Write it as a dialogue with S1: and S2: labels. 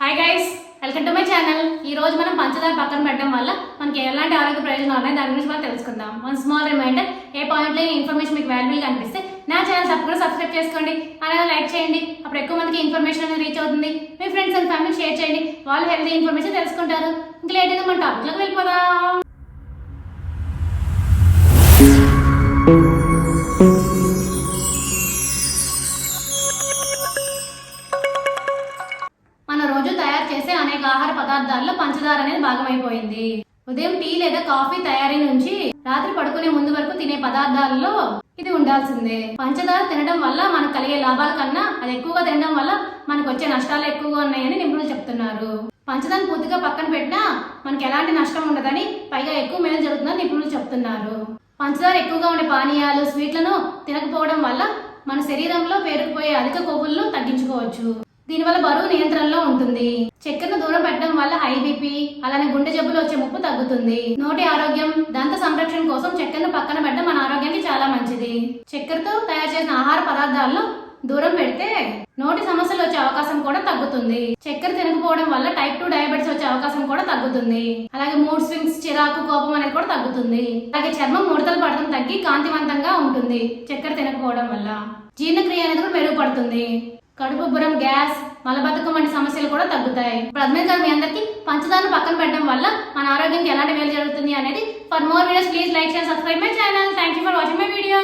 S1: Hi guys, welcome to my channel. ఈ రోజు మనం పంచదార పక్కన పెట్టడం వల్ల మనకి ఎలాంటి ఆరోగ్య ప్రయోజనాలు ఉన్నాయి దాని గురించి మనం తెలుసుకుందాం. వన్ స్మాల్ రిమైండర్, ఏ పాయింట్లో ఇన్ఫర్మేషన్ మీకు వాల్యుబుల్ గా అనిపిస్తే నా ఛానల్ తప్పకుండా సబ్స్క్రైబ్ చేసుకోండి, అలాగే లైక్ చేయండి. అప్పుడు ఎక్కువ మందికి ఇన్ఫర్మేషన్ అనేది రీచ్ అవుతుంది. మీ ఫ్రెండ్స్ అండ్ ఫ్యామిలీ షేర్ చేయండి, వాళ్ళు హెల్తీ ఇన్ఫర్మేషన్ తెలుసుకుంటారు. ఇంకా లేట్ అయినా మన టాపిక్లోకి వెళ్ళిపోదాం. మన రోజు తయారు చేసే అనేక ఆహార పదార్థాల్లో పంచదార అనేది భాగమైపోయింది. ఉదయం టీ లేదా కాఫీ తయారీ నుంచి రాత్రి పడుకునే ముందు వరకు తినే పదార్థాలలో ఇది ఉండాల్సిందే. పంచదార తినడం వల్ల మనకు కలిగే లాభాల కన్నా అది ఎక్కువగా తినడం వల్ల మనకు వచ్చే నష్టాలు ఎక్కువగా ఉన్నాయని నిపుణులు చెప్తున్నారు. పంచదార పూర్తిగా పక్కన పెట్టినా మనకి ఎలాంటి నష్టం ఉండదని, పైగా ఎక్కువ మేలు జరుగుతుందని నిపుణులు చెప్తున్నారు. పంచదార ఎక్కువగా ఉండే పానీయాలు, స్వీట్లను తినకపోవడం వల్ల మన శరీరంలో పేరుకుపోయే అధిక కొవ్వులను తగ్గించుకోవచ్చు. దీనివల్ల బరువు నియంత్రణలో ఉంటుంది. చక్కెరను దూరం పెట్టడం వల్ల హై బీపీ, అలానే గుండె జబ్బులు వచ్చే ముప్పు తగ్గుతుంది. నోటి ఆరోగ్యం, దంత సంరక్షణ కోసం చక్కెరను పక్కన పెట్టడం మన ఆరోగ్యానికి చాలా మంచిది. చక్కెరతో తయారు చేసిన ఆహార పదార్థాలను దూరం పెడితే నోటి సమస్యలు వచ్చే అవకాశం కూడా తగ్గుతుంది. చక్కెర తినకపోవడం వల్ల టైప్ 2 డయాబెటీస్ వచ్చే అవకాశం కూడా తగ్గుతుంది. అలాగే మూడ్ స్వింగ్స్, చిరాకు, కోపం అనేది కూడా తగ్గుతుంది. అలాగే చర్మం ముడతలు పడడం తగ్గి కాంతివంతంగా ఉంటుంది. చక్కెర తినకపోవడం వల్ల జీర్ణక్రియ అనేది కూడా మెరుగుపడుతుంది. కడుపుబ్బరం, గ్యాస్, మలబద్ధకం వంటి సమస్యలు కూడా తగ్గుతాయి. ఇప్పుడు అర్థమైంది కదా మీ అందరికి పంచదార పక్కన పెట్టడం వల్ల మన ఆరోగ్యానికి ఎలాంటి మేలు జరుగుతుంది అనేది. For more videos please like, share, subscribe my channel. Thank you for watching my video.